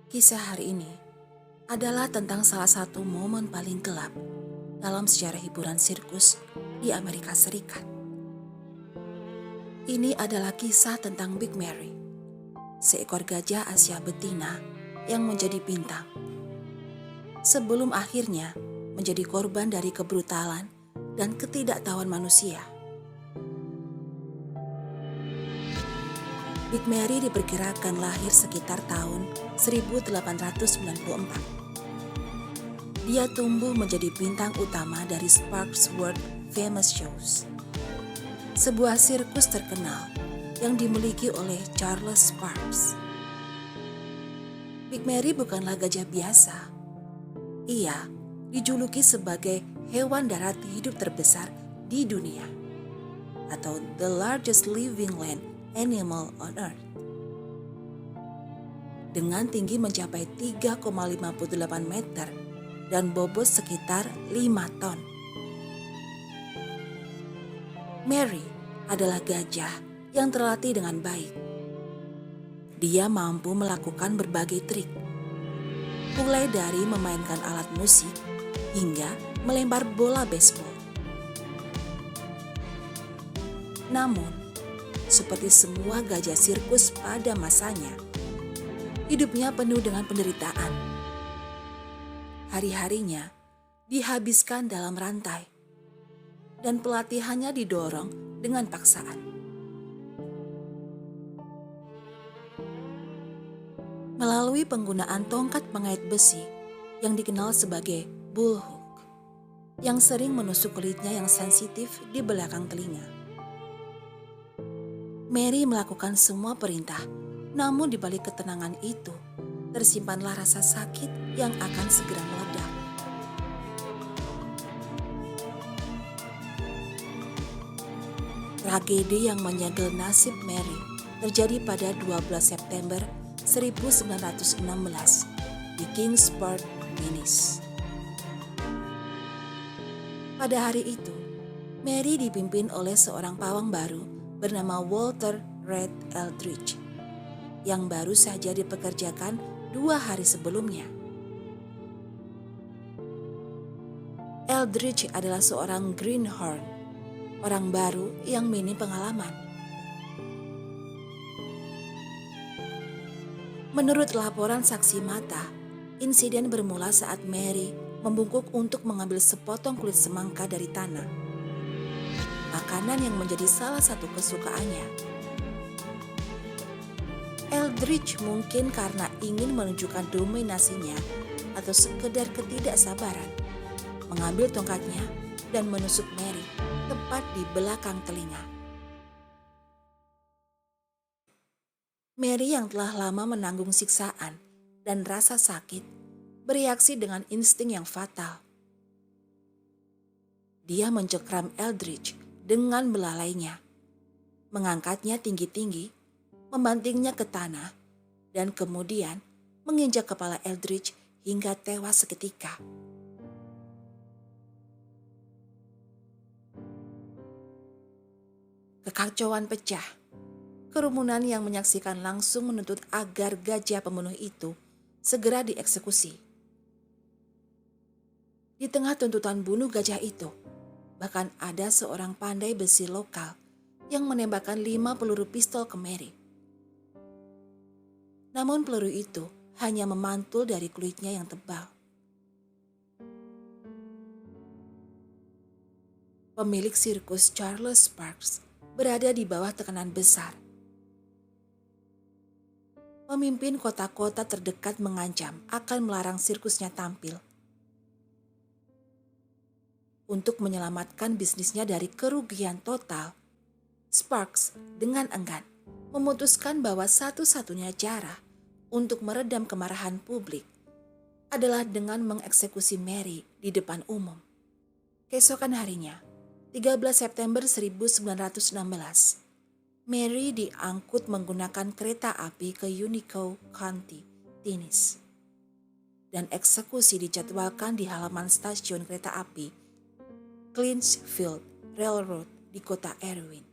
Kisah hari ini adalah tentang salah satu momen paling gelap dalam sejarah hiburan sirkus di Amerika Serikat. Ini adalah kisah tentang Big Mary, seekor gajah Asia betina yang menjadi bintang. Sebelum akhirnya menjadi korban dari kebrutalan dan ketidaktahuan manusia. Big Mary diperkirakan lahir sekitar tahun 1894. Dia tumbuh menjadi bintang utama dari Sparks World Famous Shows, sebuah sirkus terkenal yang dimiliki oleh Charles Sparks. Big Mary bukanlah gajah biasa. Ia dijuluki sebagai hewan darat hidup terbesar di dunia, atau the largest living land animal on earth. Dengan tinggi mencapai 3,58 meter dan bobot sekitar 5 ton. Mary adalah gajah yang terlatih dengan baik. Dia mampu melakukan berbagai trik, mulai dari memainkan alat musik hingga melempar bola baseball. Namun, seperti semua gajah sirkus pada masanya, hidupnya penuh dengan penderitaan. Hari-harinya dihabiskan dalam rantai, dan pelatihannya didorong dengan paksaan. Melalui penggunaan tongkat pengait besi yang dikenal sebagai bullhook, yang sering menusuk kulitnya yang sensitif di belakang telinga. Mary melakukan semua perintah, namun di balik ketenangan itu, tersimpanlah rasa sakit yang akan segera meledak. Tragedi yang menyegel nasib Mary terjadi pada 12 September 1916 di Kingsport, Maine. Pada hari itu, Mary dipimpin oleh seorang pawang baru bernama Walter Reed Eldridge, yang baru saja dipekerjakan 2 hari sebelumnya. Eldridge adalah seorang greenhorn, orang baru yang minim pengalaman. Menurut laporan saksi mata, insiden bermula saat Mary membungkuk untuk mengambil sepotong kulit semangka dari tanah, makanan yang menjadi salah satu kesukaannya. Eldridge mungkin karena ingin menunjukkan dominasinya atau sekedar ketidaksabaran, mengambil tongkatnya dan menusuk Mary tepat di belakang telinga. Mary yang telah lama menanggung siksaan dan rasa sakit bereaksi dengan insting yang fatal. Dia mencengkram Eldridge dengan belalainya, mengangkatnya tinggi-tinggi, membantingnya ke tanah, dan kemudian menginjak kepala Eldridge hingga tewas seketika. Kekacauan pecah. Kerumunan yang menyaksikan langsung menuntut agar gajah pembunuh itu segera dieksekusi. Di tengah tuntutan bunuh gajah itu, bahkan ada seorang pandai besi lokal yang menembakkan 5 peluru pistol ke Mary. Namun peluru itu hanya memantul dari kulitnya yang tebal. Pemilik sirkus Charles Sparks berada di bawah tekanan besar. Pemimpin kota-kota terdekat mengancam akan melarang sirkusnya tampil. Untuk menyelamatkan bisnisnya dari kerugian total, Sparks dengan enggan memutuskan bahwa satu-satunya cara untuk meredam kemarahan publik adalah dengan mengeksekusi Mary di depan umum. Keesokan harinya, 13 September 1916, Mary diangkut menggunakan kereta api ke Unico County, Tennessee, dan eksekusi dijadwalkan di halaman stasiun kereta api Clinchfield Railroad di kota Erwin.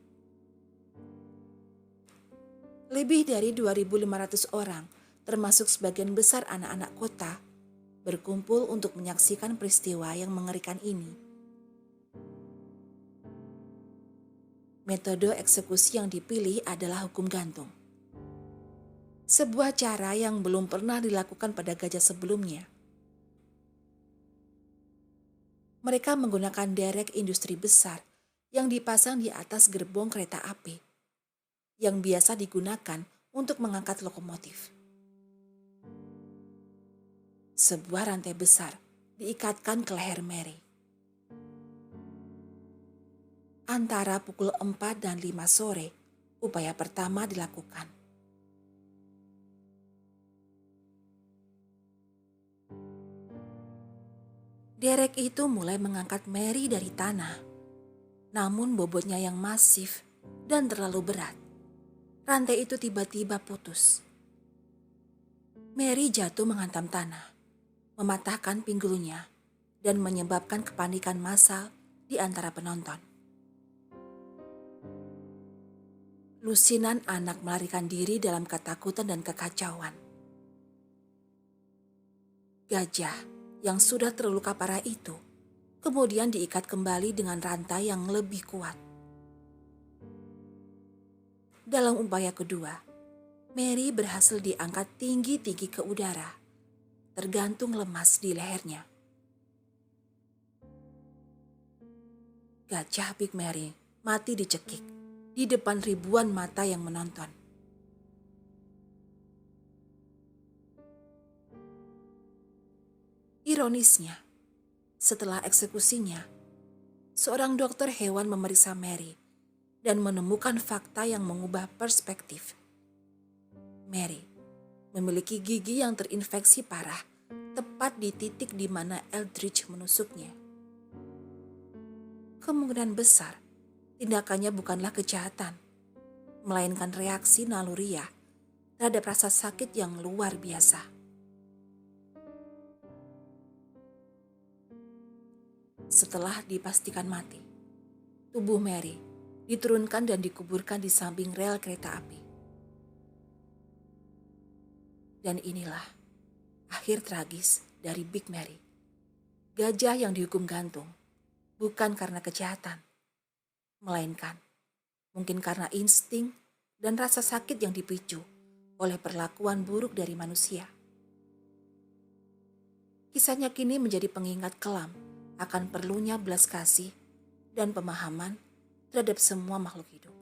Lebih dari 2.500 orang termasuk sebagian besar anak-anak kota, berkumpul untuk menyaksikan peristiwa yang mengerikan ini. Metode eksekusi yang dipilih adalah hukum gantung. Sebuah cara yang belum pernah dilakukan pada gajah sebelumnya. Mereka menggunakan derek industri besar yang dipasang di atas gerbong kereta api, yang biasa digunakan untuk mengangkat lokomotif. Sebuah rantai besar diikatkan ke leher Mary. Antara pukul 4 dan 5 sore, upaya pertama dilakukan. Derek itu mulai mengangkat Mary dari tanah. Namun bobotnya yang masif dan terlalu berat, rantai itu tiba-tiba putus. Mary jatuh menghantam tanah, mematahkan pinggulnya, dan menyebabkan kepanikan massal di antara penonton. Lusinan anak melarikan diri dalam ketakutan dan kekacauan. Gajah yang sudah terluka parah itu kemudian diikat kembali dengan rantai yang lebih kuat. Dalam upaya kedua, Mary berhasil diangkat tinggi-tinggi ke udara, tergantung lemas di lehernya. Gajah Big Mary mati dicekik di depan ribuan mata yang menonton. Ironisnya, setelah eksekusinya, seorang dokter hewan memeriksa Mary dan menemukan fakta yang mengubah perspektif. Mary memiliki gigi yang terinfeksi parah tepat di titik di mana Eldridge menusuknya. Kemungkinan besar tindakannya bukanlah kejahatan, melainkan reaksi naluriah terhadap rasa sakit yang luar biasa. Setelah dipastikan mati, tubuh Mary diturunkan dan dikuburkan di samping rel kereta api. Dan inilah akhir tragis dari Big Mary, gajah yang dihukum gantung, bukan karena kejahatan, melainkan mungkin karena insting dan rasa sakit yang dipicu oleh perlakuan buruk dari manusia. Kisahnya kini menjadi pengingat kelam akan perlunya belas kasih dan pemahaman terhadap semua makhluk hidup.